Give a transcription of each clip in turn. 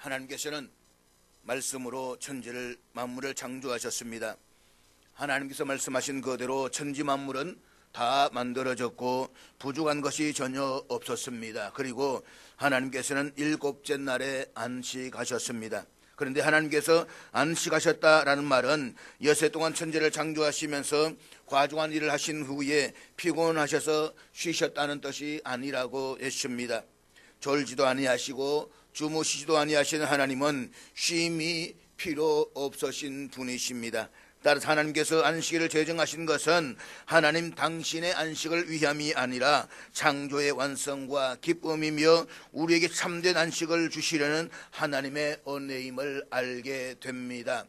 하나님께서는 말씀으로 천지를 만물을 창조하셨습니다. 하나님께서 말씀하신 그대로 천지 만물은 다 만들어졌고 부족한 것이 전혀 없었습니다. 그리고 하나님께서는 일곱째 날에 안식하셨습니다. 그런데 하나님께서 안식하셨다라는 말은 여세 동안 천지를 창조하시면서 과중한 일을 하신 후에 피곤하셔서 쉬셨다는 뜻이 아니라고 했습니다. 졸지도 아니하시고 주무시지도 아니하시는 하나님은 쉼이 필요 없으신 분이십니다. 따라서 하나님께서 안식일을 제정하신 것은 하나님 당신의 안식을 위함이 아니라 창조의 완성과 기쁨이며 우리에게 참된 안식을 주시려는 하나님의 은혜임을 알게 됩니다.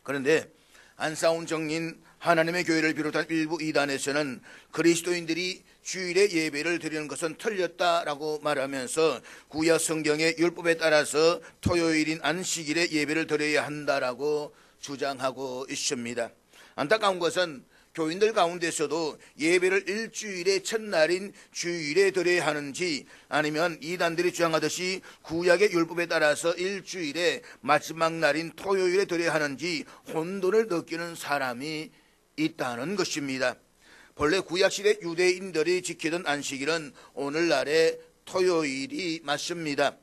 그런데 안사온 정인 하나님의 교회를 비롯한 일부 이단에서는 그리스도인들이 주일에 예배를 드리는 것은 틀렸다라고 말하면서 구약 성경의 율법에 따라서 토요일인 안식일에 예배를 드려야 한다라고 주장하고 있습니다. 안타까운 것은 교인들 가운데서도 예배를 일주일의 첫날인 주일에 드려야 하는지 아니면 이단들이 주장하듯이 구약의 율법에 따라서 일주일의 마지막 날인 토요일에 드려야 하는지 혼돈을 느끼는 사람이 있다는 것입니다. 본래 구약시대 유대인들이 지키던 안식일은 오늘날의 토요일이 맞습니다.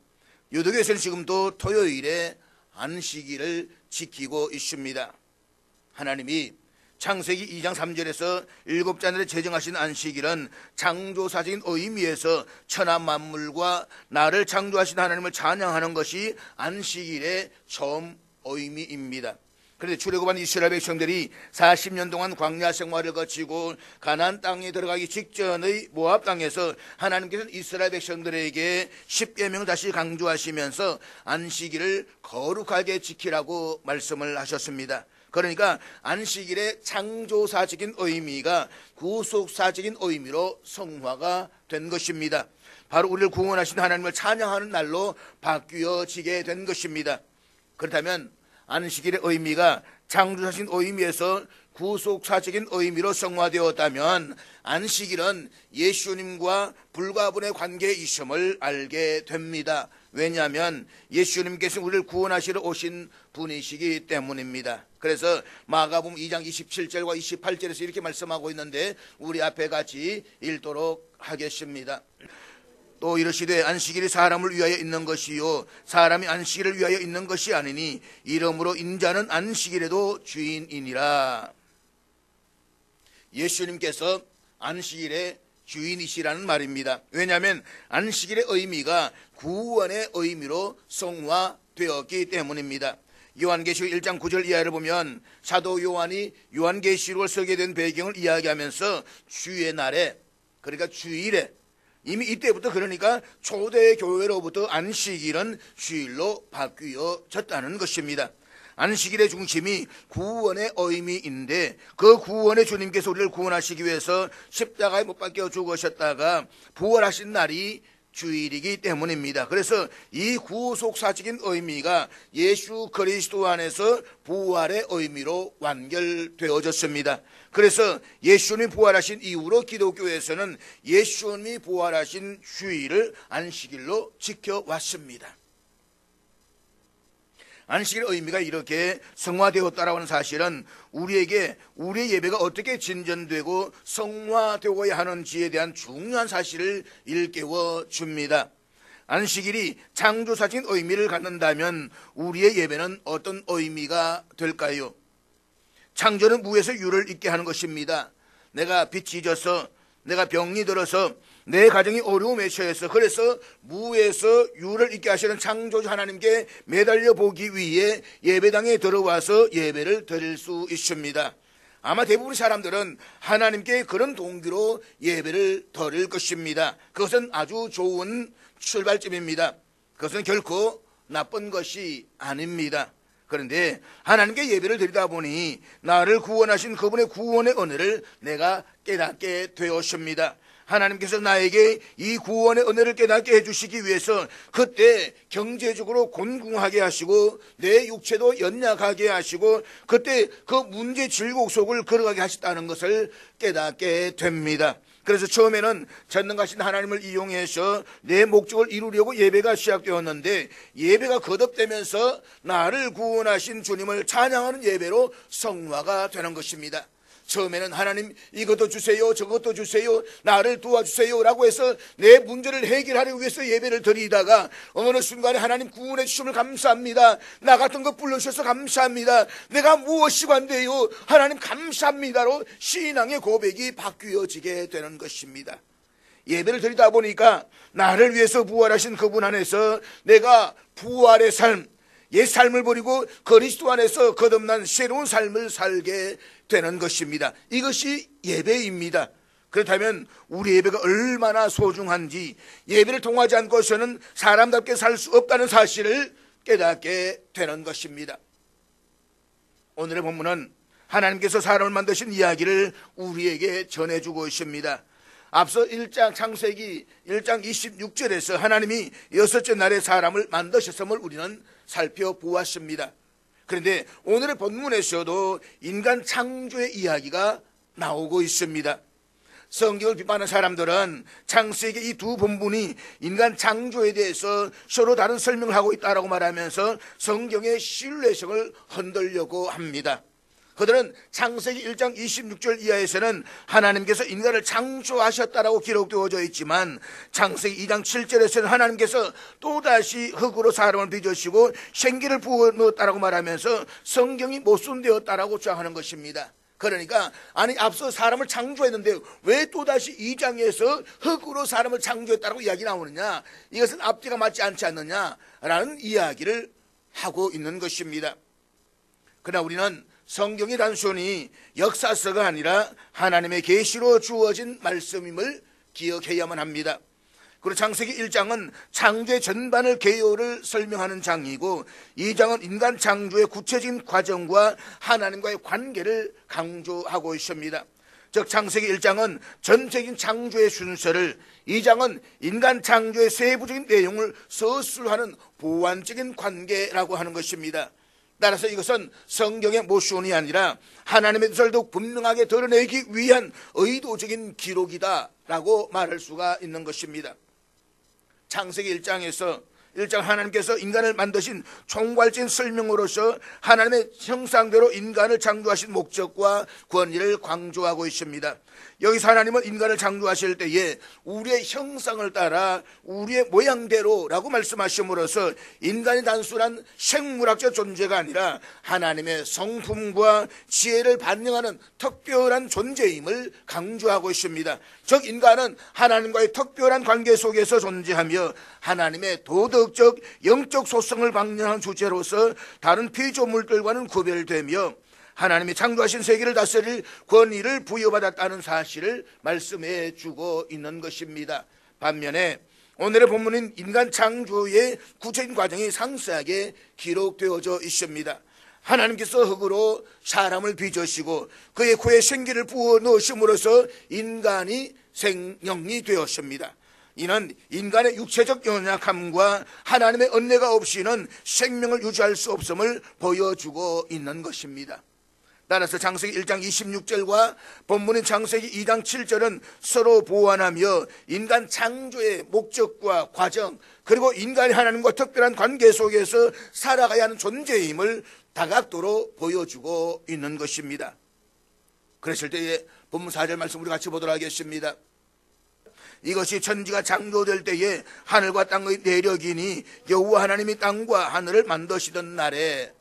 유대교에서는 지금도 토요일에 안식일을 지키고 있습니다. 하나님이 창세기 2장 3절에서 일곱 자날에 제정하신 안식일은 창조사적인 의미에서 천하 만물과 나를 창조하신 하나님을 찬양하는 것이 안식일의 처음 의미입니다. 그런데 출애굽한 이스라엘 백성들이 40년 동안 광야 생활을 거치고 가나안 땅에 들어가기 직전의 모압 땅에서 하나님께서는 이스라엘 백성들에게 십계명을 다시 강조하시면서 안식일을 거룩하게 지키라고 말씀을 하셨습니다. 그러니까 안식일의 창조사적인 의미가 구속사적인 의미로 성화가 된 것입니다. 바로 우리를 구원하신 하나님을 찬양하는 날로 바뀌어지게 된 것입니다. 그렇다면 안식일의 의미가 창조사적인 의미에서 구속사적인 의미로 성화되었다면 안식일은 예수님과 불가분의 관계에 있음을 알게 됩니다. 왜냐하면 예수님께서 우리를 구원하시러 오신 분이시기 때문입니다. 그래서 마가복음 2장 27절과 28절에서 이렇게 말씀하고 있는데 우리 앞에 같이 읽도록 하겠습니다. 또 이르시되 안식일이 사람을 위하여 있는 것이요 사람이 안식일을 위하여 있는 것이 아니니 이러므로 인자는 안식일에도 주인이니라. 예수님께서 안식일의 주인이시라는 말입니다. 왜냐하면 안식일의 의미가 구원의 의미로 성화되었기 때문입니다. 요한계시록 1장 9절 이하를 보면 사도 요한이 요한계시록을 쓰게 된 배경을 이야기하면서 주의 날에, 그러니까 주일에, 이미 이때부터 그러니까 초대 교회로부터 안식일은 주일로 바뀌어졌다는 것입니다. 안식일의 중심이 구원의 의미인데 그 구원의 주님께서 우리를 구원하시기 위해서 십자가에 못 박혀 죽으셨다가 부활하신 날이 주일이기 때문입니다. 그래서 이 구속사적인 의미가 예수 그리스도 안에서 부활의 의미로 완결되어졌습니다. 그래서 예수님이 부활하신 이후로 기독교에서는 예수님이 부활하신 주일을 안식일로 지켜왔습니다. 안식일의 의미가 이렇게 성화되었다라고 하는 사실은 우리에게 우리의 예배가 어떻게 진전되고 성화되어야 하는지에 대한 중요한 사실을 일깨워 줍니다. 안식일이 창조사적인 의미를 갖는다면 우리의 예배는 어떤 의미가 될까요? 창조는 무에서 유를 있게 하는 것입니다. 내가 빚이 져서, 내가 병이 들어서, 내 가정이 어려움에 처해서, 그래서 무에서 유를 있게 하시는 창조주 하나님께 매달려 보기 위해 예배당에 들어와서 예배를 드릴 수 있습니다. 아마 대부분의 사람들은 하나님께 그런 동기로 예배를 드릴 것입니다. 그것은 아주 좋은 출발점입니다. 그것은 결코 나쁜 것이 아닙니다. 그런데 하나님께 예배를 드리다 보니 나를 구원하신 그분의 구원의 은혜를 내가 깨닫게 되었습니다. 하나님께서 나에게 이 구원의 은혜를 깨닫게 해주시기 위해서 그때 경제적으로 곤궁하게 하시고 내 육체도 연약하게 하시고 그때 그 문제 질곡 속을 걸어가게 하셨다는 것을 깨닫게 됩니다. 그래서 처음에는 전능하신 하나님을 이용해서 내 목적을 이루려고 예배가 시작되었는데, 예배가 거듭되면서 나를 구원하신 주님을 찬양하는 예배로 성화가 되는 것입니다. 처음에는 하나님 이것도 주세요, 저것도 주세요, 나를 도와주세요 라고 해서 내 문제를 해결하려고 위해서 예배를 드리다가 어느 순간에 하나님 구원해 주심을 감사합니다, 나 같은 거 불러주셔서 감사합니다, 내가 무엇이고 안 돼요, 하나님 감사합니다로 신앙의 고백이 바뀌어지게 되는 것입니다. 예배를 드리다 보니까 나를 위해서 부활하신 그분 안에서 내가 부활의 삶, 옛 삶을 버리고 그리스도 안에서 거듭난 새로운 삶을 살게 되는 것입니다. 이것이 예배입니다. 그렇다면 우리 예배가 얼마나 소중한지, 예배를 통하지 않고서는 사람답게 살 수 없다는 사실을 깨닫게 되는 것입니다. 오늘의 본문은 하나님께서 사람을 만드신 이야기를 우리에게 전해주고 있습니다. 앞서 1장 창세기 1장 26절에서 하나님이 여섯째 날에 사람을 만드셨음을 우리는 살펴보았습니다. 그런데 오늘의 본문에서도 인간 창조의 이야기가 나오고 있습니다. 성경을 비판하는 사람들은 창세기 이 두 본문이 인간 창조에 대해서 서로 다른 설명을 하고 있다고 말하면서 성경의 신뢰성을 흔들려고 합니다. 그들은 창세기 1장 26절 이하에서는 하나님께서 인간을 창조하셨다라고 기록되어져 있지만 창세기 2장 7절에서는 하나님께서 또다시 흙으로 사람을 빚으시고 생기를 부어넣었다라고 말하면서 성경이 모순되었다라고 주장하는 것입니다. 그러니까 아니 앞서 사람을 창조했는데 왜 또다시 2장에서 흙으로 사람을 창조했다라고 이야기 나오느냐, 이것은 앞뒤가 맞지 않지 않느냐라는 이야기를 하고 있는 것입니다. 그러나 우리는 성경이 단순히 역사서가 아니라 하나님의 계시로 주어진 말씀임을 기억해야만 합니다. 그리고 창세기 1장은 창조의 전반을 개요를 설명하는 장이고 2장은 인간 창조의 구체적인 과정과 하나님과의 관계를 강조하고 있습니다. 즉 창세기 1장은 전체적인 창조의 순서를, 2장은 인간 창조의 세부적인 내용을 서술하는 보완적인 관계라고 하는 것입니다. 따라서 이것은 성경의 모순이 아니라 하나님의 뜻을 더욱 분명하게 드러내기 위한 의도적인 기록이다라고 말할 수가 있는 것입니다. 창세기 1장 하나님께서 인간을 만드신 총괄적인 설명으로서 하나님의 형상대로 인간을 창조하신 목적과 권위를 강조하고 있습니다. 여기서 하나님은 인간을 창조하실 때에 우리의 형상을 따라 우리의 모양대로라고 말씀하심으로써 인간이 단순한 생물학적 존재가 아니라 하나님의 성품과 지혜를 반영하는 특별한 존재임을 강조하고 있습니다. 즉 인간은 하나님과의 특별한 관계 속에서 존재하며 하나님의 도덕적 영적 소성을 방영하는 주체로서 다른 피조물들과는 구별되며 하나님이 창조하신 세계를 다스릴 권위를 부여받았다는 사실을 말씀해 주고 있는 것입니다. 반면에 오늘의 본문은 인간 창조의 구체적인 과정이 상세하게 기록되어져 있습니다. 하나님께서 흙으로 사람을 빚으시고 그의 코에 생기를 부어 넣으심으로써 인간이 생명이 되었습니다. 이는 인간의 육체적 연약함과 하나님의 은혜가 없이는 생명을 유지할 수 없음을 보여주고 있는 것입니다. 따라서 창세기 1장 26절과 본문인 창세기 2장 7절은 서로 보완하며 인간 창조의 목적과 과정, 그리고 인간이 하나님과 특별한 관계 속에서 살아가야 하는 존재임을 다각도로 보여주고 있는 것입니다. 그랬을 때에 본문 4절 말씀 우리 같이 보도록 하겠습니다. 이것이 천지가 창조될 때에 하늘과 땅의 내력이니 여호와 하나님이 땅과 하늘을 만드시던 날에,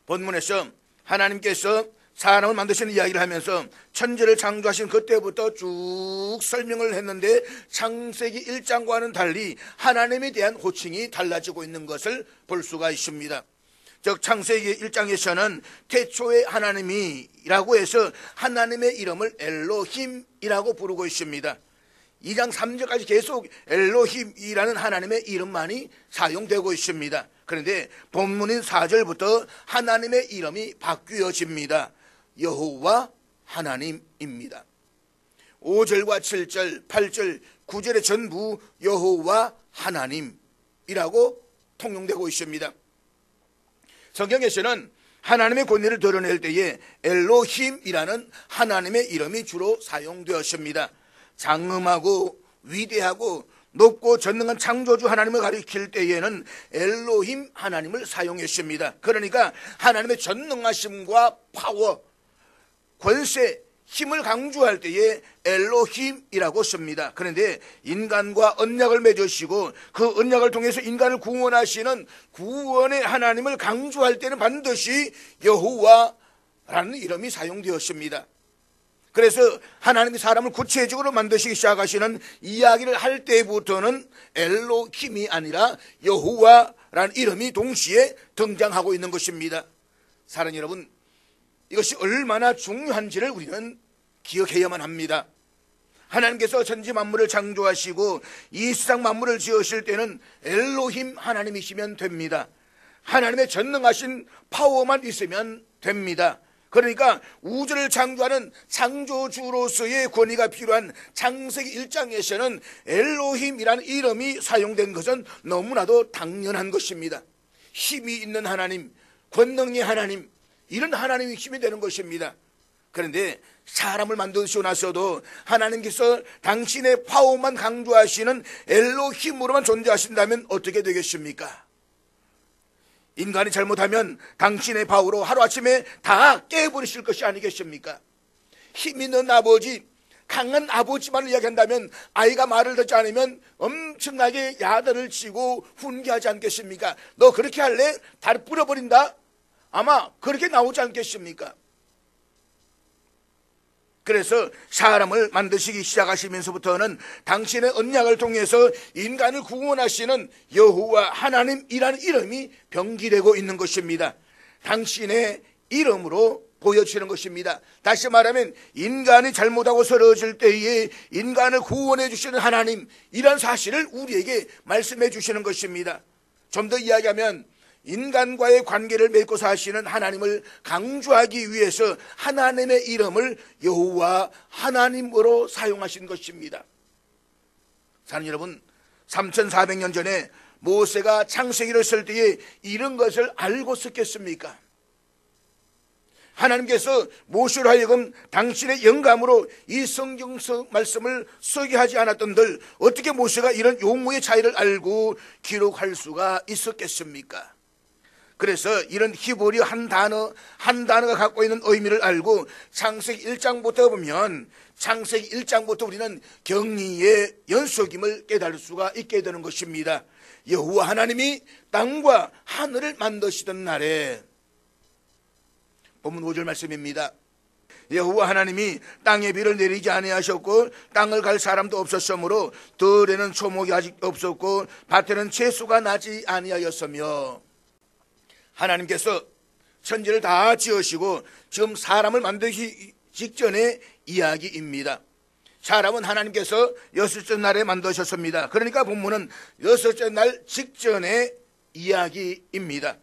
본문에서 하나님께서 사람을 만드시는 이야기를 하면서 천지를 창조하신 그때부터 쭉 설명을 했는데 창세기 1장과는 달리 하나님에 대한 호칭이 달라지고 있는 것을 볼 수가 있습니다. 즉 창세기 1장에서는 태초에 하나님이라고 해서 하나님의 이름을 엘로힘이라고 부르고 있습니다. 2장 3절까지 계속 엘로힘이라는 하나님의 이름만이 사용되고 있습니다. 그런데 본문인 4절부터 하나님의 이름이 바뀌어집니다. 여호와 하나님입니다. 5절과 7절, 8절, 9절의 전부 여호와 하나님이라고 통용되고 있습니다. 성경에서는 하나님의 권위를 드러낼 때에 엘로힘이라는 하나님의 이름이 주로 사용되었습니다. 장엄하고 위대하고 높고 전능한 창조주 하나님을 가리킬 때에는 엘로힘 하나님을 사용했습니다. 그러니까 하나님의 전능하심과 파워, 권세, 힘을 강조할 때에 엘로힘이라고 씁니다. 그런데 인간과 언약을 맺으시고 그 언약을 통해서 인간을 구원하시는 구원의 하나님을 강조할 때는 반드시 여호와라는 이름이 사용되었습니다. 그래서 하나님이 사람을 구체적으로 만드시기 시작하시는 이야기를 할 때부터는 엘로힘이 아니라 여호와라는 이름이 동시에 등장하고 있는 것입니다. 사랑하는 여러분, 이것이 얼마나 중요한지를 우리는 기억해야만 합니다. 하나님께서 천지 만물을 창조하시고 이 세상 만물을 지으실 때는 엘로힘 하나님이시면 됩니다. 하나님의 전능하신 파워만 있으면 됩니다. 그러니까 우주를 창조하는 창조주로서의 권위가 필요한 창세기 1장에서는 엘로힘이라는 이름이 사용된 것은 너무나도 당연한 것입니다. 힘이 있는 하나님, 권능의 하나님, 이런 하나님이 힘이 되는 것입니다. 그런데 사람을 만드시고 나서도 하나님께서 당신의 파워만 강조하시는 엘로힘으로만 존재하신다면 어떻게 되겠습니까? 인간이 잘못하면 당신의 파워로 하루아침에 다 깨버리실 것이 아니겠습니까? 힘 있는 아버지, 강한 아버지만을 이야기한다면 아이가 말을 듣지 않으면 엄청나게 야단을 치고 훈계하지 않겠습니까? 너 그렇게 할래? 다리 부러버린다? 아마 그렇게 나오지 않겠습니까? 그래서 사람을 만드시기 시작하시면서부터는 당신의 언약을 통해서 인간을 구원하시는 여호와 하나님이라는 이름이 병기되고 있는 것입니다. 당신의 이름으로 보여주시는 것입니다. 다시 말하면 인간이 잘못하고 쓰러질 때에 인간을 구원해 주시는 하나님, 이런 사실을 우리에게 말씀해 주시는 것입니다. 좀 더 이야기하면 인간과의 관계를 맺고 사시는 하나님을 강조하기 위해서 하나님의 이름을 여호와 하나님으로 사용하신 것입니다. 사랑하는 여러분, 3400년 전에 모세가 창세기를 쓸 때에 이런 것을 알고 썼겠습니까? 하나님께서 모세로 하여금 당신의 영감으로 이 성경 말씀을 쓰게 하지 않았던들 어떻게 모세가 이런 용어의 차이를 알고 기록할 수가 있었겠습니까? 그래서 이런 히브리 한 단어가 갖고 있는 의미를 알고 창세기 1장부터 보면 창세기 1장부터 우리는 경의의 연속임을 깨달을 수가 있게 되는 것입니다. 여호와 하나님이 땅과 하늘을 만드시던 날에, 본문 5절 말씀입니다. 여호와 하나님이 땅에 비를 내리지 아니하셨고 땅을 갈 사람도 없었으므로 들에는 초목이 아직 없었고 밭에는 채소가 나지 아니하였으며, 하나님께서 천지를 다 지으시고 지금 사람을 만드시기 직전의 이야기입니다. 사람은 하나님께서 여섯째 날에 만드셨습니다. 그러니까 본문은 여섯째 날 직전의 이야기입니다.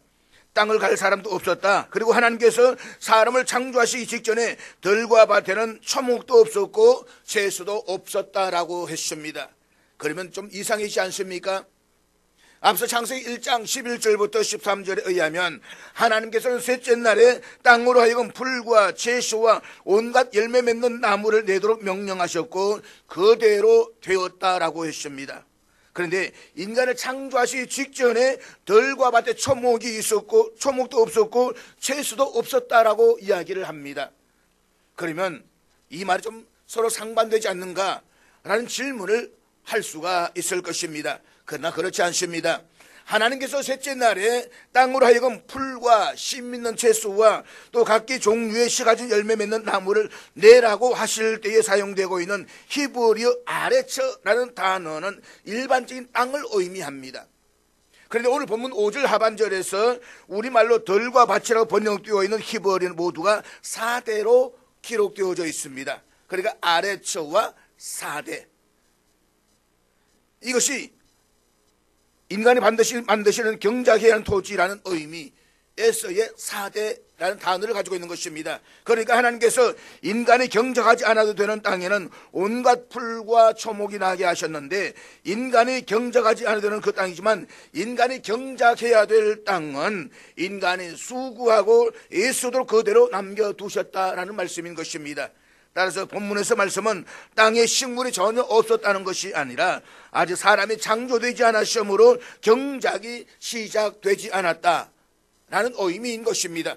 땅을 갈 사람도 없었다. 그리고 하나님께서 사람을 창조하시기 직전에 들과 밭에는 초목도 없었고 채소도 없었다라고 했습니다. 그러면 좀 이상하지 않습니까? 앞서 창세기 1장 11절부터 13절에 의하면 하나님께서는 셋째 날에 땅으로 하여금 풀과 채소와 온갖 열매 맺는 나무를 내도록 명령하셨고 그대로 되었다라고 했습니다. 그런데 인간을 창조하시기 직전에 들과 밭에 초목이 있었고 초목도 없었고 채소도 없었다라고 이야기를 합니다. 그러면 이 말이 좀 서로 상반되지 않는가라는 질문을 할 수가 있을 것입니다. 그러나 그렇지 않습니다. 하나님께서 셋째 날에 땅으로 하여금 풀과 씨 있는 채소와 또 각기 종류의 씨 가진 열매 맺는 나무를 내라고 하실 때에 사용되고 있는 히브리어 아레처라는 단어는 일반적인 땅을 의미합니다. 그런데 오늘 본문 5절 하반절에서 우리말로 들과 밭이라고 번역되어 있는 히브리어는 모두가 4대로 기록되어져 있습니다. 그러니까 아레처와 4대, 이것이 인간이 반드시 만드시는 경작해야 하는 토지라는 의미에 에서의 4대라는 단어를 가지고 있는 것입니다. 그러니까 하나님께서 인간이 경작하지 않아도 되는 땅에는 온갖 풀과 초목이 나게 하셨는데, 인간이 경작하지 않아도 되는 그 땅이지만 인간이 경작해야 될 땅은 인간이 수고하고 애쓰도록 그대로 남겨두셨다라는 말씀인 것입니다. 따라서 본문에서 말씀은 땅에 식물이 전혀 없었다는 것이 아니라 아직 사람이 창조되지 않았으므로 경작이 시작되지 않았다라는 의미인 것입니다.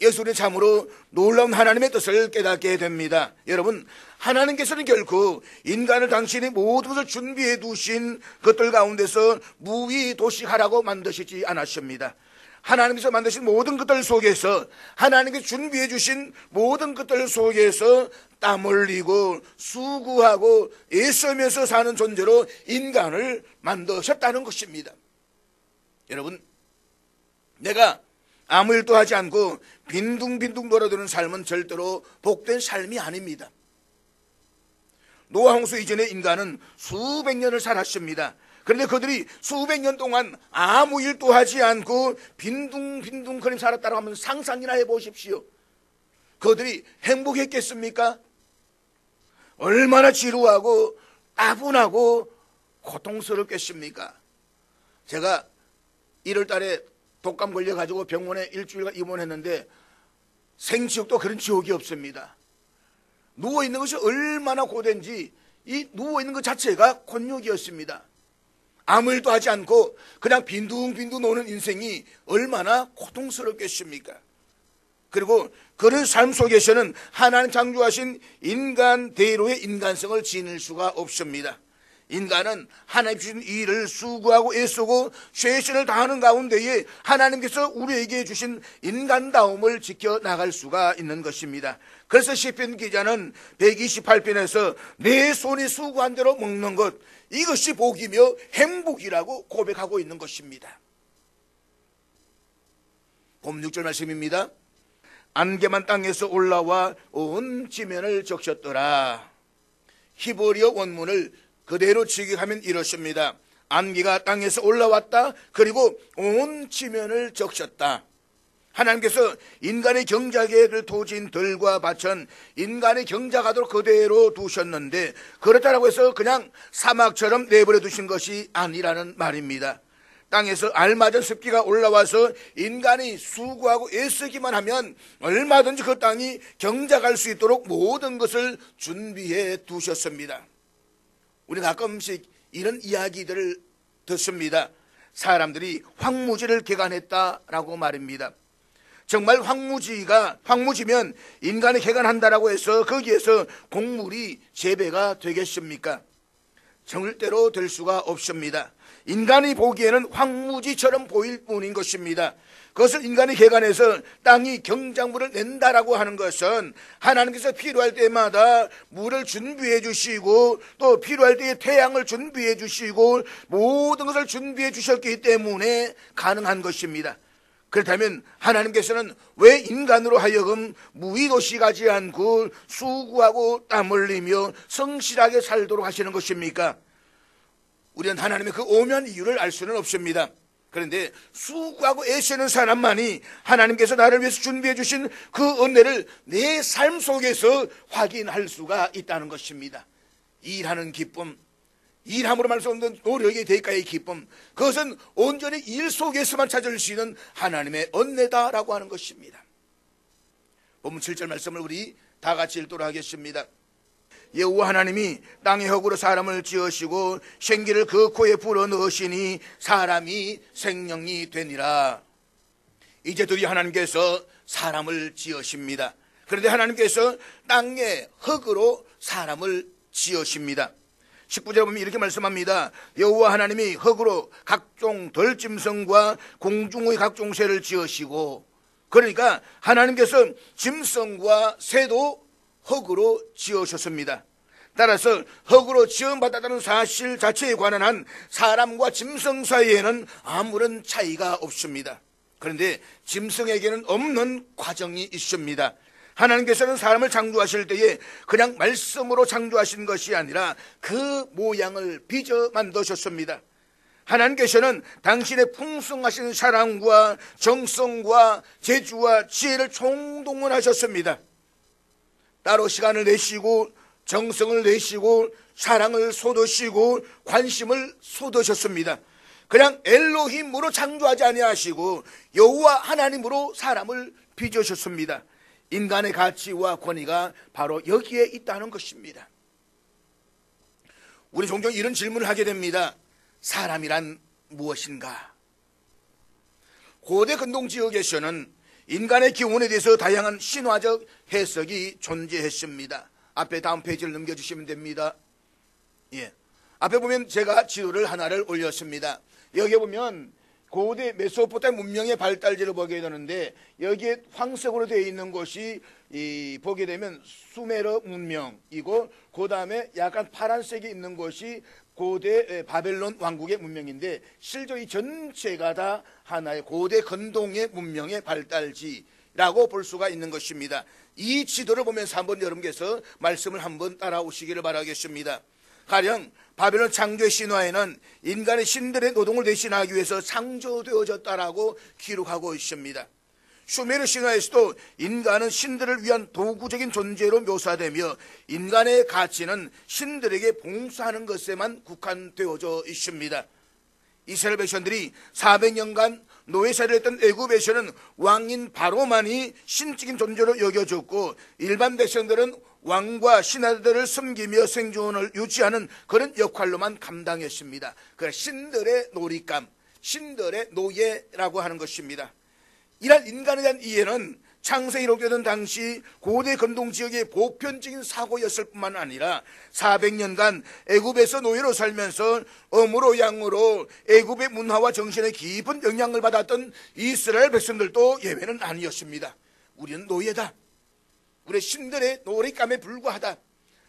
예수는 참으로 놀라운 하나님의 뜻을 깨닫게 됩니다. 여러분, 하나님께서는 결코 인간을 당신이 모든 것을 준비해 두신 것들 가운데서 무위도식하라고 만드시지 않았습니다. 하나님께서 만드신 모든 것들 속에서, 하나님께서 준비해 주신 모든 것들 속에서 땀 흘리고 수고하고 애쓰면서 사는 존재로 인간을 만드셨다는 것입니다. 여러분, 내가 아무 일도 하지 않고 빈둥빈둥 돌아드는 삶은 절대로 복된 삶이 아닙니다. 노아 홍수 이전에 인간은 수백 년을 살았습니다. 그런데 그들이 수백 년 동안 아무 일도 하지 않고 빈둥빈둥거리며 살았다고 하면 상상이나 해보십시오. 그들이 행복했겠습니까? 얼마나 지루하고 따분하고 고통스럽겠습니까? 제가 1월 달에 독감 걸려가지고 병원에 일주일간 입원했는데 생지옥도 그런 지옥이 없습니다. 누워있는 것이 얼마나 고된지 이 누워있는 것 자체가 곤욕이었습니다. 아무 일도 하지 않고 그냥 빈둥빈둥 노는 인생이 얼마나 고통스럽겠습니까? 그리고 그런 삶 속에서는 하나님 창조하신 인간대로의 인간성을 지닐 수가 없습니다. 인간은 하나님 주신 일을 수고하고 애쓰고 최선을 다하는 가운데에 하나님께서 우리에게 주신 인간다움을 지켜나갈 수가 있는 것입니다. 그래서 시편 기자는 128편에서 내 손이 수고한 대로 먹는 것, 이것이 복이며 행복이라고 고백하고 있는 것입니다. 봄 6절 말씀입니다. 안개만 땅에서 올라와 온 지면을 적셨더라. 히브리어 원문을 그대로 직역하면 이렇습니다. 안개가 땅에서 올라왔다. 그리고 온 지면을 적셨다. 하나님께서 인간의 경작에를 토진 들과 밭은 인간의 경작하도록 그대로 두셨는데, 그렇다고 해서 그냥 사막처럼 내버려 두신 것이 아니라는 말입니다. 땅에서 알맞은 습기가 올라와서 인간이 수고하고 애쓰기만 하면 얼마든지 그 땅이 경작할 수 있도록 모든 것을 준비해 두셨습니다. 우리 가끔씩 이런 이야기들을 듣습니다. 사람들이 황무지를 개간했다라고 말입니다. 정말 황무지면 인간이 개간한다라고 해서 거기에서 곡물이 재배가 되겠습니까? 절대로 될 수가 없습니다. 인간이 보기에는 황무지처럼 보일 뿐인 것입니다. 그것을 인간이 개간해서 땅이 경작물을 낸다라고 하는 것은 하나님께서 필요할 때마다 물을 준비해 주시고 또 필요할 때에 태양을 준비해 주시고 모든 것을 준비해 주셨기 때문에 가능한 것입니다. 그렇다면 하나님께서는 왜 인간으로 하여금 무의도식하지 않고 수고하고 땀 흘리며 성실하게 살도록 하시는 것입니까? 우리는 하나님의 그 오묘한 이유를 알 수는 없습니다. 그런데 수고하고 애쓰는 사람만이 하나님께서 나를 위해서 준비해 주신 그 은혜를 내 삶 속에서 확인할 수가 있다는 것입니다. 일하는 기쁨, 일함으로 말할 수 없는 노력의 대가의 기쁨, 그것은 온전히 일 속에서만 찾을 수 있는 하나님의 은혜다라고 하는 것입니다. 본문 7절 말씀을 우리 다 같이 읽도록 하겠습니다. 여호와 하나님이 땅의 흙으로 사람을 지으시고 생기를 그 코에 불어넣으시니 사람이 생명이 되니라. 이제 드디어 하나님께서 사람을 지으십니다. 그런데 하나님께서 땅의 흙으로 사람을 지으십니다. 19절에 보면 이렇게 말씀합니다. 여호와 하나님이 흙으로 각종 들짐승과 공중의 각종 새를 지으시고, 그러니까 하나님께서 짐승과 새도 흙으로 지으셨습니다. 따라서 흙으로 지음받았다는 사실 자체에 관한 한 사람과 짐승 사이에는 아무런 차이가 없습니다. 그런데 짐승에게는 없는 과정이 있습니다. 하나님께서는 사람을 창조하실 때에 그냥 말씀으로 창조하신 것이 아니라 그 모양을 빚어 만드셨습니다. 하나님께서는 당신의 풍성하신 사랑과 정성과 재주와 지혜를 총동원하셨습니다. 따로 시간을 내시고 정성을 내시고 사랑을 쏟으시고 관심을 쏟으셨습니다. 그냥 엘로힘으로 창조하지 아니하시고 여호와 하나님으로 사람을 빚으셨습니다. 인간의 가치와 권위가 바로 여기에 있다는 것입니다. 우리 종종 이런 질문을 하게 됩니다. 사람이란 무엇인가? 고대 근동 지역에서는 인간의 기원에 대해서 다양한 신화적 해석이 존재했습니다. 앞에 다음 페이지를 넘겨주시면 됩니다. 예. 앞에 보면 제가 지도를 하나를 올렸습니다. 여기에 보면 고대 메소포타미아 문명의 발달지를 보게 되는데 여기에 황색으로 되어 있는 곳이 보게 되면 수메르 문명이고 그 다음에 약간 파란색이 있는 곳이 고대 바벨론 왕국의 문명인데 실제 이 전체가 다 하나의 고대 근동의 문명의 발달지라고 볼 수가 있는 것입니다. 이 지도를 보면서 한번 여러분께서 말씀을 한번 따라오시기를 바라겠습니다. 가령 바벨론 창조의 신화에는 인간의 신들의 노동을 대신하기 위해서 창조되어졌다라고 기록하고 있습니다. 슈메르 신화에서도 인간은 신들을 위한 도구적인 존재로 묘사되며 인간의 가치는 신들에게 봉사하는 것에만 국한되어져 있습니다. 이스라엘 백성들이 400년간 노예살이를 했던 애굽에서는 왕인 바로만이 신적인 존재로 여겨졌고 일반 백성들은 왕과 신하들을 섬기며 생존을 유지하는 그런 역할로만 감당했습니다. 그래서 신들의 놀잇감, 신들의 노예라고 하는 것입니다. 이러한 인간에 대한 이해는 창세기 기록되던 당시 고대 근동 지역의 보편적인 사고였을 뿐만 아니라 400년간 애굽에서 노예로 살면서 어무로 양으로 애굽의 문화와 정신에 깊은 영향을 받았던 이스라엘 백성들도 예외는 아니었습니다. 우리는 노예다. 우리 신들의 놀잇감에 불과하다.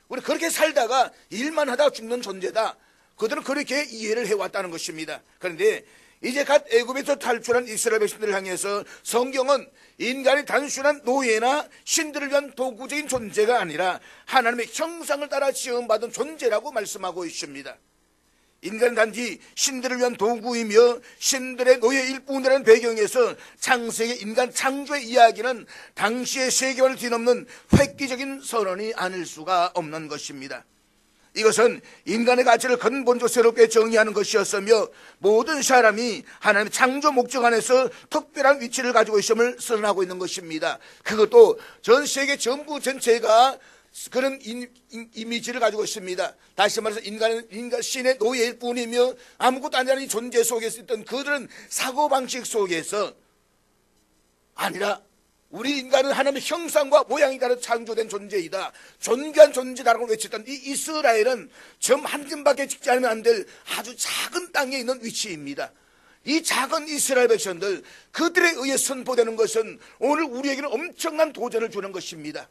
우리 그렇게 살다가 일만 하다가 죽는 존재다. 그들은 그렇게 이해를 해왔다는 것입니다. 그런데 이제 갓 애굽에서 탈출한 이스라엘 백성들을 향해서 성경은 인간이 단순한 노예나 신들을 위한 도구적인 존재가 아니라 하나님의 형상을 따라 지음받은 존재라고 말씀하고 있습니다. 인간은 단지 신들을 위한 도구이며 신들의 노예일 뿐이라는 배경에서 창세기 인간 창조의 이야기는 당시의 세계관을 뒤넘는 획기적인 선언이 아닐 수가 없는 것입니다. 이것은 인간의 가치를 근본적으로 새롭게 정의하는 것이었으며 모든 사람이 하나님의 창조 목적 안에서 특별한 위치를 가지고 있음을 선언하고 있는 것입니다. 그것도 전 세계 전부 전체가 그런 이미지를 가지고 있습니다. 다시 말해서 인간 신의 노예일 뿐이며 아무것도 아니라는 존재 속에서 있던 그들은 사고방식 속에서 아니라 우리 인간은 하나님의 형상과 모양이 따라 창조된 존재이다. 존귀한 존재다라고 외쳤던 이 이스라엘은 점 한 점밖에 찍지 않으면 안 될 아주 작은 땅에 있는 위치입니다. 이 작은 이스라엘 백성들 그들에 의해 선포되는 것은 오늘 우리에게는 엄청난 도전을 주는 것입니다.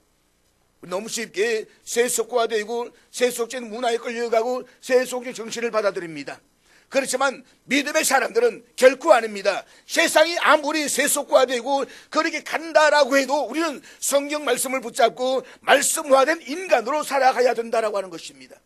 너무 쉽게 세속화되고 세속적인 문화에 끌려가고 세속적인 정신을 받아들입니다. 그렇지만 믿음의 사람들은 결코 아닙니다. 세상이 아무리 세속화되고 그렇게 간다라고 해도 우리는 성경 말씀을 붙잡고 말씀화된 인간으로 살아가야 된다라고 하는 것입니다.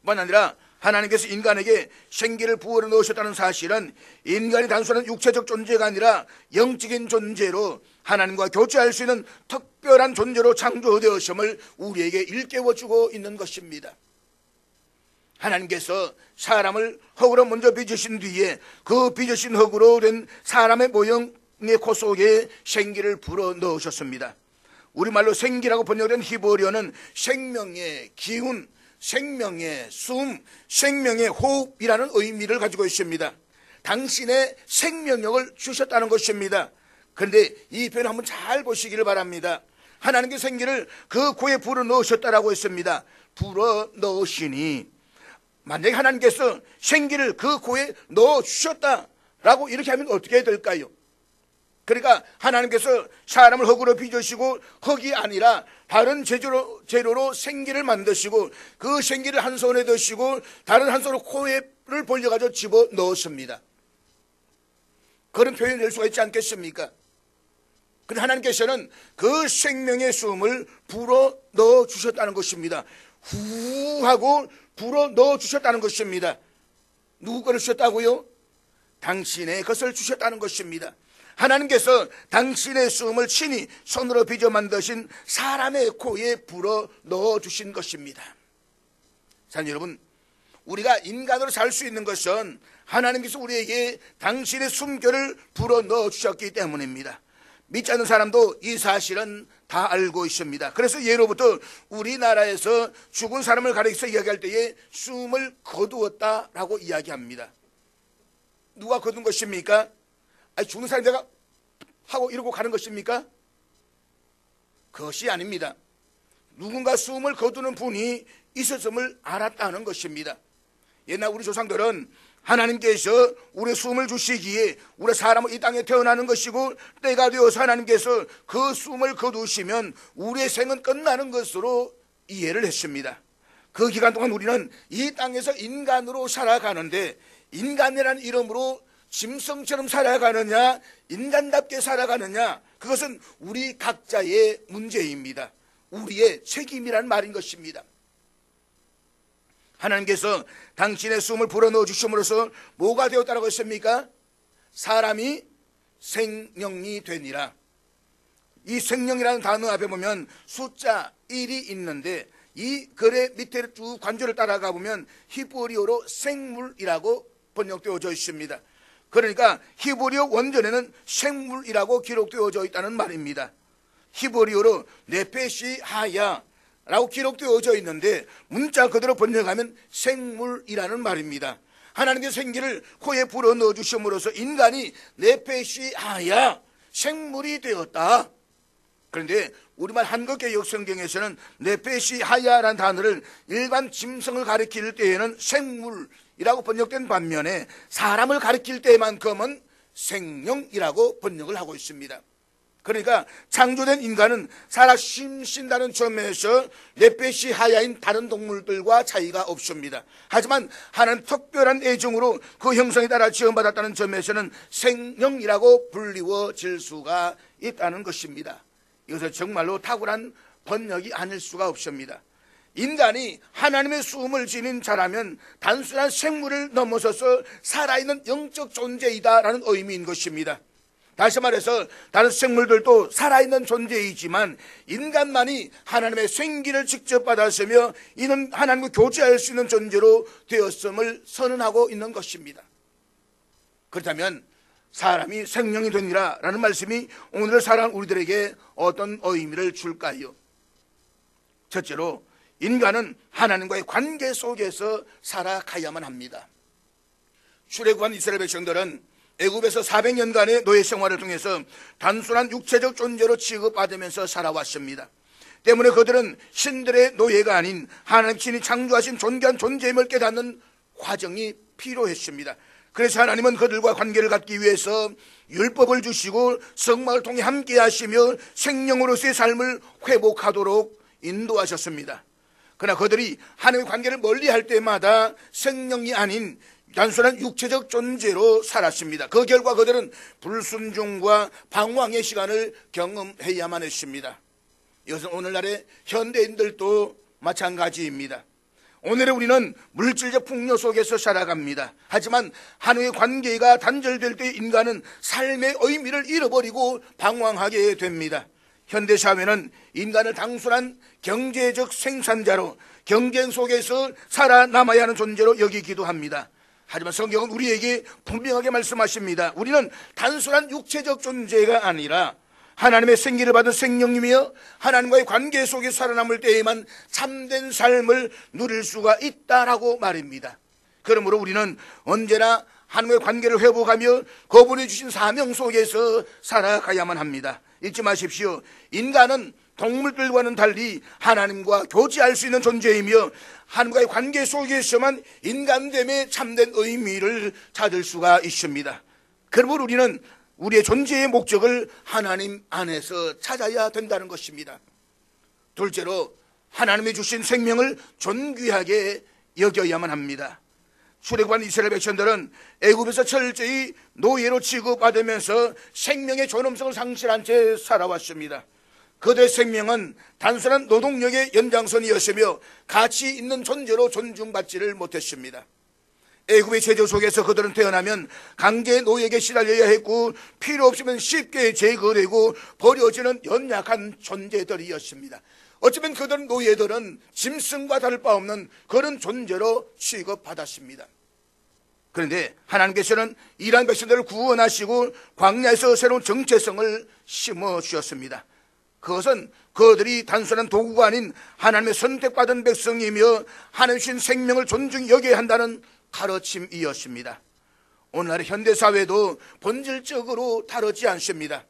뿐만 아니라 하나님께서 인간에게 생기를 부어러 넣으셨다는 사실은 인간이 단순한 육체적 존재가 아니라 영적인 존재로 하나님과 교제할 수 있는 특별한 존재로 창조되었음을 우리에게 일깨워주고 있는 것입니다. 하나님께서 사람을 흙으로 먼저 빚으신 뒤에 그 빚으신 흙으로 된 사람의 모형의 코 속에 생기를 불어 넣으셨습니다. 우리말로 생기라고 번역된 히브리어는 생명의 기운, 생명의 숨, 생명의 호흡이라는 의미를 가지고 있습니다. 당신의 생명력을 주셨다는 것입니다. 그런데 이 표현 한번 잘 보시기를 바랍니다. 하나님께 생기를 그 코에 불어 넣으셨다라고 했습니다. 불어 넣으시니 만약에 하나님께서 생기를 그 코에 넣어주셨다라고 이렇게 하면 어떻게 될까요? 그러니까 하나님께서 사람을 흙으로 빚으시고 흙이 아니라 다른 재료로 생기를 만드시고 그 생기를 한 손에 드시고 다른 한 손으로 코에를 벌려가지고 집어 넣었습니다. 그런 표현을 낼 수가 있지 않겠습니까? 그런데 하나님께서는 그 생명의 숨을 불어 넣어 주셨다는 것입니다. 후 하고 불어 넣어 주셨다는 것입니다. 누구 것을 주셨다고요? 당신의 것을 주셨다는 것입니다. 하나님께서 당신의 숨을 친히 손으로 빚어 만드신 사람의 코에 불어 넣어 주신 것입니다. 자, 여러분, 우리가 인간으로 살 수 있는 것은 하나님께서 우리에게 당신의 숨결을 불어 넣어 주셨기 때문입니다. 믿지 않는 사람도 이 사실은 다 알고 있습니다. 그래서 예로부터 우리나라에서 죽은 사람을 가리켜서 이야기할 때에 숨을 거두었다라고 이야기합니다. 누가 거둔 것입니까? 아니, 죽는 사람이 내가 하고 이러고 가는 것입니까? 그것이 아닙니다. 누군가 숨을 거두는 분이 있었음을 알았다는 것입니다. 옛날 우리 조상들은 하나님께서 우리 숨을 주시기에 우리 사람은 이 땅에 태어나는 것이고 때가 되어서 하나님께서 그 숨을 거두시면 우리의 생은 끝나는 것으로 이해를 했습니다. 그 기간 동안 우리는 이 땅에서 인간으로 살아가는데 인간이라는 이름으로 짐승처럼 살아가느냐 인간답게 살아가느냐 그것은 우리 각자의 문제입니다. 우리의 책임이란 말인 것입니다. 하나님께서 당신의 숨을 불어넣어 주심으로써 뭐가 되었다고 했습니까? 사람이 생명이 되니라. 이 생명이라는 단어 앞에 보면 숫자 1이 있는데 이 글의 밑에 쭉 관절을 따라가 보면 히브리어로 생물이라고 번역되어져 있습니다. 그러니까 히브리어 원전에는 생물이라고 기록되어져 있다는 말입니다. 히브리어로 네페시 하야 라고 기록되어져 있는데 문자 그대로 번역하면 생물이라는 말입니다. 하나님께서 생기를 코에 불어넣어 주심으로써 인간이 네페시 하야 생물이 되었다. 그런데 우리말 한국개역 성경에서는 네페시 하야라는 단어를 일반 짐승을 가리킬 때에는 생물이라고 번역된 반면에 사람을 가리킬 때만큼은 생명이라고 번역을 하고 있습니다. 그러니까 창조된 인간은 살아 쉰다는 점에서 네페시 하야인 다른 동물들과 차이가 없습니다. 하지만 하나님 특별한 애정으로 그 형상에 따라 지음받았다는 점에서는 생명이라고 불리워질 수가 있다는 것입니다. 이것은 정말로 탁월한 번역이 아닐 수가 없습니다. 인간이 하나님의 숨을 지닌 자라면 단순한 생물을 넘어서서 살아있는 영적 존재이다라는 의미인 것입니다. 다시 말해서 다른 생물들도 살아있는 존재이지만 인간만이 하나님의 생기를 직접 받았으며 이는 하나님과 교제할 수 있는 존재로 되었음을 선언하고 있는 것입니다. 그렇다면 사람이 생명이 되니라 라는 말씀이 오늘을 살아가는 우리들에게 어떤 의미를 줄까요? 첫째로 인간은 하나님과의 관계 속에서 살아가야만 합니다. 출애굽한 이스라엘 백성들은 애굽에서 400년간의 노예 생활을 통해서 단순한 육체적 존재로 취급받으면서 살아왔습니다. 때문에 그들은 신들의 노예가 아닌 하나님 친히 창조하신 존귀한 존재임을 깨닫는 과정이 필요했습니다. 그래서 하나님은 그들과 관계를 갖기 위해서 율법을 주시고 성막을 통해 함께 하시며 생명으로서의 삶을 회복하도록 인도하셨습니다. 그러나 그들이 하나님의 관계를 멀리할 때마다 생명이 아닌 단순한 육체적 존재로 살았습니다. 그 결과 그들은 불순종과 방황의 시간을 경험해야만 했습니다. 이것은 오늘날의 현대인들도 마찬가지입니다. 오늘의 우리는 물질적 풍요 속에서 살아갑니다. 하지만 하나님의 관계가 단절될 때 인간은 삶의 의미를 잃어버리고 방황하게 됩니다. 현대사회는 인간을 단순한 경제적 생산자로 경쟁 속에서 살아남아야 하는 존재로 여기기도 합니다. 하지만 성경은 우리에게 분명하게 말씀하십니다. 우리는 단순한 육체적 존재가 아니라 하나님의 생기를 받은 생명이며 하나님과의 관계 속에 살아남을 때에만 참된 삶을 누릴 수가 있다라고 말입니다. 그러므로 우리는 언제나 하나님의 관계를 회복하며 그분이 주신 사명 속에서 살아가야만 합니다. 잊지 마십시오. 인간은 동물들과는 달리 하나님과 교제할 수 있는 존재이며 하나님과의 관계 속에서만 인간됨의 참된 의미를 찾을 수가 있습니다. 그러므로 우리는 우리의 존재의 목적을 하나님 안에서 찾아야 된다는 것입니다. 둘째로 하나님이 주신 생명을 존귀하게 여겨야만 합니다. 출애굽한 이스라엘 백성들은 애굽에서 철저히 노예로 취급받으면서 생명의 존엄성을 상실한 채 살아왔습니다. 그들의 생명은 단순한 노동력의 연장선이었으며 가치 있는 존재로 존중받지를 못했습니다. 애굽의 제조 속에서 그들은 태어나면 강제 노예에게 시달려야 했고 필요 없으면 쉽게 제거되고 버려지는 연약한 존재들이었습니다. 어쩌면 그들은 노예들은 짐승과 다를 바 없는 그런 존재로 취급받았습니다. 그런데 하나님께서는 이러한 백성들을 구원하시고 광야에서 새로운 정체성을 심어주셨습니다. 그것은 그들이 단순한 도구가 아닌 하나님의 선택받은 백성이며 하나님 주신 생명을 존중히 여겨야 한다는 가르침이었습니다. 오늘날의 현대사회도 본질적으로 다르지 않습니다.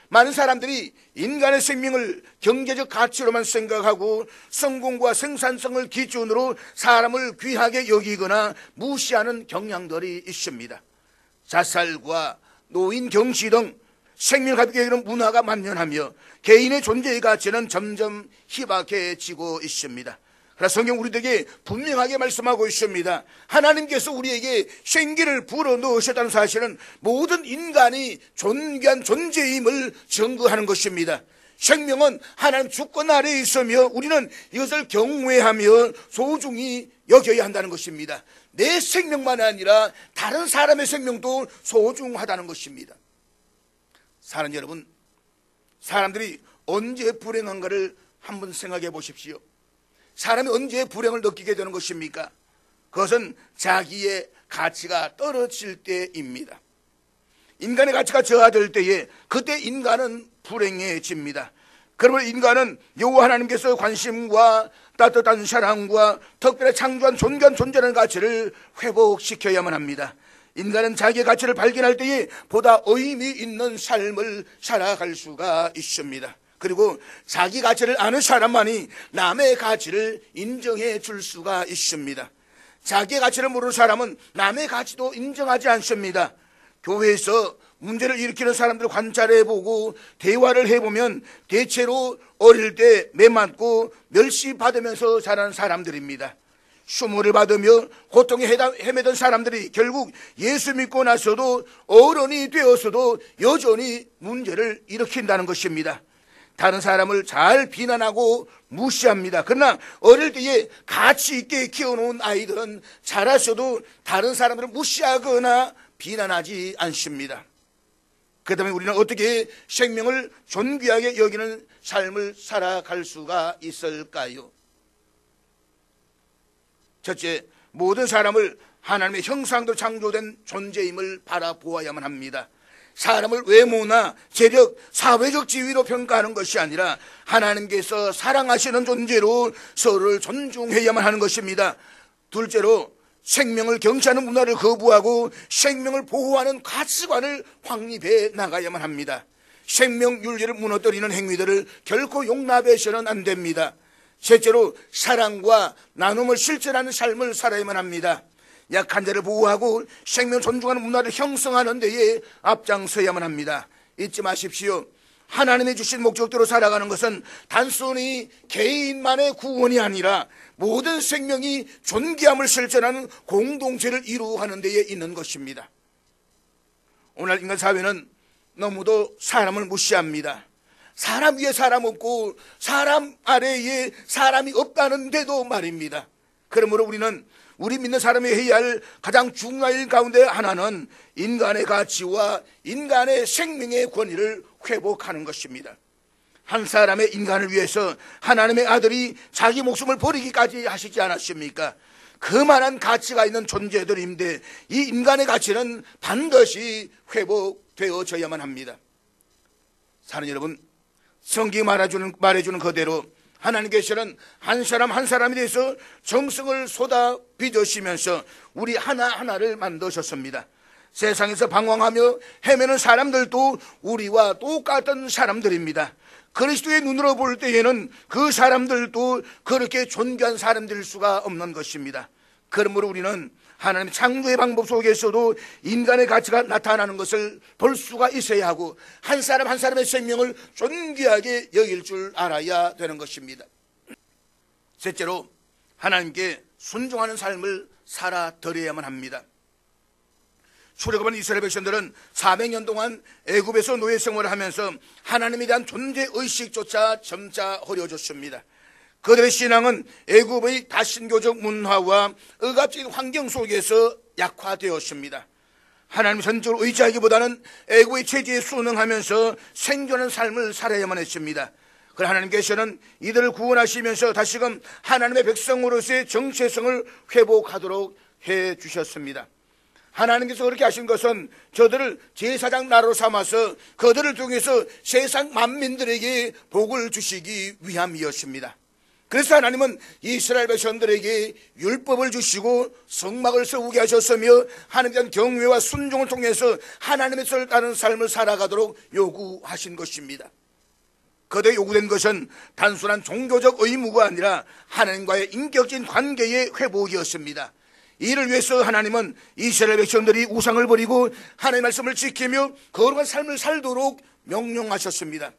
많은 사람들이 인간의 생명을 경제적 가치로만 생각하고 성공과 생산성을 기준으로 사람을 귀하게 여기거나 무시하는 경향들이 있습니다. 자살과 노인 경시 등 생명을 가볍게 여기는 문화가 만연하며 개인의 존재의 가치는 점점 희박해지고 있습니다. 그러나 성경 우리에게 분명하게 말씀하고 있습니다. 하나님께서 우리에게 생기를 불어넣으셨다는 사실은 모든 인간이 존귀한 존재임을 증거하는 것입니다. 생명은 하나님 주권 아래에 있으며 우리는 이것을 경외하며 소중히 여겨야 한다는 것입니다. 내 생명만 아니라 다른 사람의 생명도 소중하다는 것입니다. 사랑하는 여러분, 사람들이 언제 불행한가를 한번 생각해 보십시오. 사람이 언제 불행을 느끼게 되는 것입니까? 그것은 자기의 가치가 떨어질 때입니다. 인간의 가치가 저하될 때에 그때 인간은 불행해집니다. 그러므로 인간은 여호와 하나님께서 관심과 따뜻한 사랑과 특별히 창조한 존귀한 존재라는 가치를 회복시켜야만 합니다. 인간은 자기의 가치를 발견할 때에 보다 의미 있는 삶을 살아갈 수가 있습니다. 그리고 자기 가치를 아는 사람만이 남의 가치를 인정해 줄 수가 있습니다. 자기의 가치를 모르는 사람은 남의 가치도 인정하지 않습니다. 교회에서 문제를 일으키는 사람들을 관찰해보고 대화를 해보면 대체로 어릴 때 매맞고 멸시받으면서 자란 사람들입니다. 수모를 받으며 고통에 헤매던 사람들이 결국 예수 믿고 나서도 어른이 되어서도 여전히 문제를 일으킨다는 것입니다. 다른 사람을 잘 비난하고 무시합니다. 그러나 어릴 때에 가치 있게 키워놓은 아이들은 자라서도 다른 사람들을 무시하거나 비난하지 않습니다. 그 다음에 우리는 어떻게 생명을 존귀하게 여기는 삶을 살아갈 수가 있을까요? 첫째, 모든 사람을 하나님의 형상대로 창조된 존재임을 바라보아야만 합니다. 사람을 외모나 재력, 사회적 지위로 평가하는 것이 아니라 하나님께서 사랑하시는 존재로 서로를 존중해야만 하는 것입니다. 둘째로 생명을 경시하는 문화를 거부하고 생명을 보호하는 가치관을 확립해 나가야만 합니다. 생명 윤리를 무너뜨리는 행위들을 결코 용납해서는 안 됩니다. 셋째로 사랑과 나눔을 실천하는 삶을 살아야만 합니다. 약한 자를 보호하고 생명 존중하는 문화를 형성하는 데에 앞장서야만 합니다. 잊지 마십시오. 하나님이 주신 목적대로 살아가는 것은 단순히 개인만의 구원이 아니라 모든 생명이 존귀함을 실천하는 공동체를 이루어가는 데에 있는 것입니다. 오늘 인간 사회는 너무도 사람을 무시합니다. 사람 위에 사람 없고 사람 아래에 사람이 없다는데도 말입니다. 그러므로 우리는 우리 믿는 사람이 해야 할 가장 중요한 일 가운데 하나는 인간의 가치와 인간의 생명의 권위를 회복하는 것입니다. 한 사람의 인간을 위해서 하나님의 아들이 자기 목숨을 버리기까지 하시지 않았습니까? 그만한 가치가 있는 존재들인데 이 인간의 가치는 반드시 회복되어져야만 합니다. 사랑하는 여러분, 성경이 말해주는 그대로 하나님께서는 한 사람 한 사람에 대해서 정성을 쏟아 빚으시면서 우리 하나하나를 만드셨습니다. 세상에서 방황하며 헤매는 사람들도 우리와 똑같은 사람들입니다. 그리스도의 눈으로 볼 때에는 그 사람들도 그렇게 존귀한 사람들일 수가 없는 것입니다. 그러므로 우리는 하나님의 창조의 방법 속에서도 인간의 가치가 나타나는 것을 볼 수가 있어야 하고 한 사람 한 사람의 생명을 존귀하게 여길 줄 알아야 되는 것입니다. 셋째로 하나님께 순종하는 삶을 살아드려야만 합니다. 출애굽한 이스라엘 백성들은 400년 동안 애굽에서 노예 생활을 하면서 하나님에 대한 존재 의식조차 점차 흐려졌습니다. 그들의 신앙은 애굽의 다신교적 문화와 억압적인 환경 속에서 약화되었습니다. 하나님 전적으로 의지하기보다는 애굽의 체제에 순응하면서 생존하는 삶을 살아야만 했습니다. 그러나 하나님께서는 이들을 구원하시면서 다시금 하나님의 백성으로서의 정체성을 회복하도록 해주셨습니다. 하나님께서 그렇게 하신 것은 저들을 제사장 나라로 삼아서 그들을 통해서 세상 만민들에게 복을 주시기 위함이었습니다. 그래서 하나님은 이스라엘 백성들에게 율법을 주시고 성막을 세우게 하셨으며 하나님에 대한 경외와 순종을 통해서 하나님의 뜻을 따르는 삶을 살아가도록 요구하신 것입니다. 그들에게 요구된 것은 단순한 종교적 의무가 아니라 하나님과의 인격적인 관계의 회복이었습니다. 이를 위해서 하나님은 이스라엘 백성들이 우상을 버리고 하나님의 말씀을 지키며 거룩한 삶을 살도록 명령하셨습니다.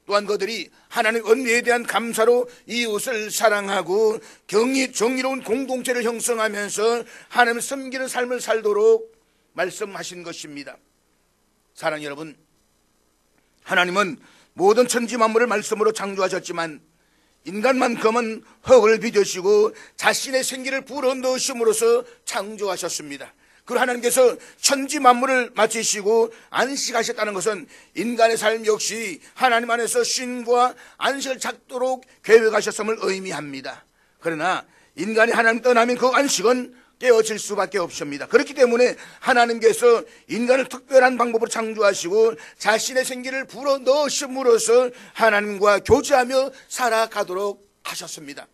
또한 그들이 하나님의 은혜에 대한 감사로 이웃을 사랑하고 정의로운 공동체를 형성하면서 하나님을 섬기는 삶을 살도록 말씀하신 것입니다. 사랑하는 여러분, 하나님은 모든 천지 만물을 말씀으로 창조하셨지만 인간만큼은 흙을 빚으시고 자신의 생기를 불어넣으심으로써 창조하셨습니다. 그리고 하나님께서 천지 만물을 마치시고 안식하셨다는 것은 인간의 삶 역시 하나님 안에서 쉼과 안식을 찾도록 계획하셨음을 의미합니다. 그러나 인간이 하나님 떠나면 그 안식은 깨어질 수밖에 없습니다. 그렇기 때문에 하나님께서 인간을 특별한 방법으로 창조하시고 자신의 생기를 불어넣으심으로써 하나님과 교제하며 살아가도록 하셨습니다.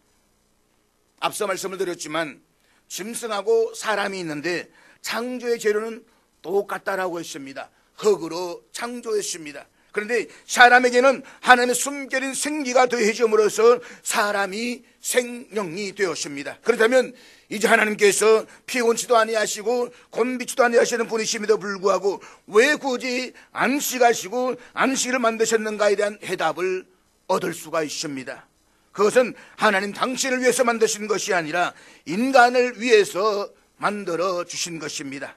앞서 말씀을 드렸지만 짐승하고 사람이 있는데 창조의 재료는 똑같다라고 했습니다. 흙으로 창조했습니다. 그런데 사람에게는 하나님의 숨겨진 생기가 더해짐으로써 사람이 생명이 되었습니다. 그렇다면 이제 하나님께서 피곤치도 아니하시고 곤비치도 아니하시는 분이심에도 불구하고 왜 굳이 안식하시고 안식을 만드셨는가에 대한 해답을 얻을 수가 있습니다. 그것은 하나님 당신을 위해서 만드신 것이 아니라 인간을 위해서 만들어 주신 것입니다.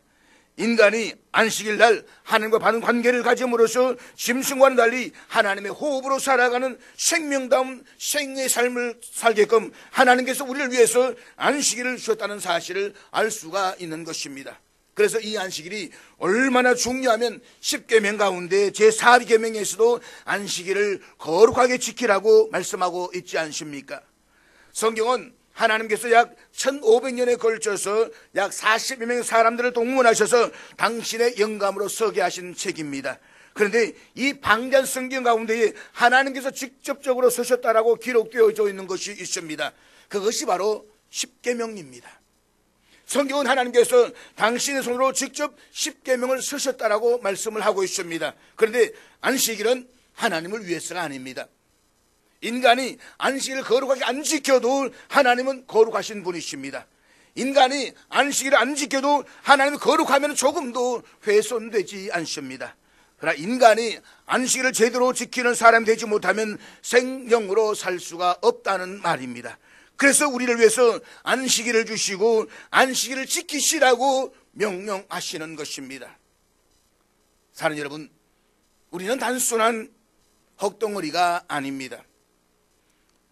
인간이 안식일 날 하나님과 바른 관계를 가짐으로써 짐승과는 달리 하나님의 호흡으로 살아가는 생명다운 생의 삶을 살게끔 하나님께서 우리를 위해서 안식일을 주셨다는 사실을 알 수가 있는 것입니다. 그래서 이 안식일이 얼마나 중요하면 10계명 가운데 제4계명에서도 안식일을 거룩하게 지키라고 말씀하고 있지 않습니까? 성경은 하나님께서 약 1500년에 걸쳐서 약 40여 명의 사람들을 동원하셔서 당신의 영감으로 서게 하신 책입니다. 그런데 이 방대한 성경 가운데에 하나님께서 직접적으로 서셨다라고 기록되어져 있는 것이 있습니다. 그것이 바로 10계명입니다. 성경은 하나님께서 당신의 손으로 직접 10계명을 서셨다라고 말씀을 하고 있습니다. 그런데 안식일은 하나님을 위해서가 아닙니다. 인간이 안식일을 거룩하게 안 지켜도 하나님은 거룩하신 분이십니다. 인간이 안식일을 안 지켜도 하나님은 거룩하면 조금도 훼손되지 않습니다. 그러나 인간이 안식일을 제대로 지키는 사람이 되지 못하면 생명으로 살 수가 없다는 말입니다. 그래서 우리를 위해서 안식일을 주시고 안식일을 지키시라고 명령하시는 것입니다. 사랑하는 여러분, 우리는 단순한 흙덩어리가 아닙니다.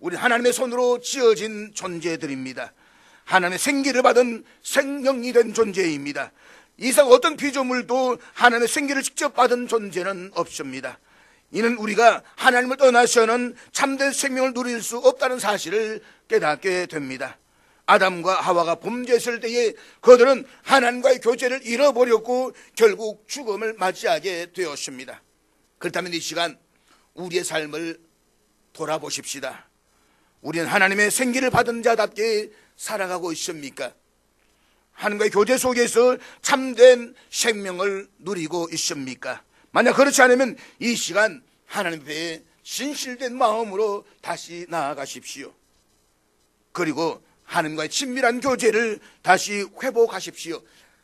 우리 하나님의 손으로 지어진 존재들입니다. 하나님의 생기를 받은 생명이 된 존재입니다. 이상 어떤 피조물도 하나님의 생기를 직접 받은 존재는 없습니다. 이는 우리가 하나님을 떠나서는 참된 생명을 누릴 수 없다는 사실을 깨닫게 됩니다. 아담과 하와가 범죄했을 때에 그들은 하나님과의 교제를 잃어버렸고 결국 죽음을 맞이하게 되었습니다. 그렇다면 이 시간 우리의 삶을 돌아보십시다. 우리는 하나님의 생기를 받은 자답게 살아가고 있습니까? 하나님과의 교제 속에서 참된 생명을 누리고 있습니까? 만약 그렇지 않으면 이 시간 하나님 앞에 진실된 마음으로 다시 나아가십시오. 그리고 하나님과의 친밀한 교제를 다시 회복하십시오.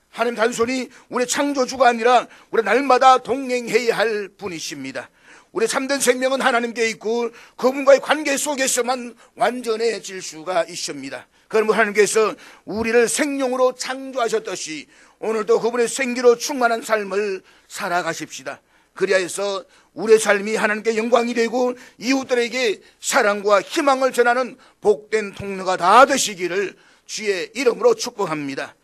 하나님 단순히 우리 창조주가 아니라 우리 날마다 동행해야 할 분이십니다. 우리 참된 생명은 하나님께 있고 그분과의 관계 속에서만 완전해질 수가 있습니다. 그러므로 하나님께서 우리를 생명으로 창조하셨듯이 오늘도 그분의 생기로 충만한 삶을 살아가십시다. 그리하여서 우리의 삶이 하나님께 영광이 되고 이웃들에게 사랑과 희망을 전하는 복된 통로가 다 되시기를 주의 이름으로 축복합니다.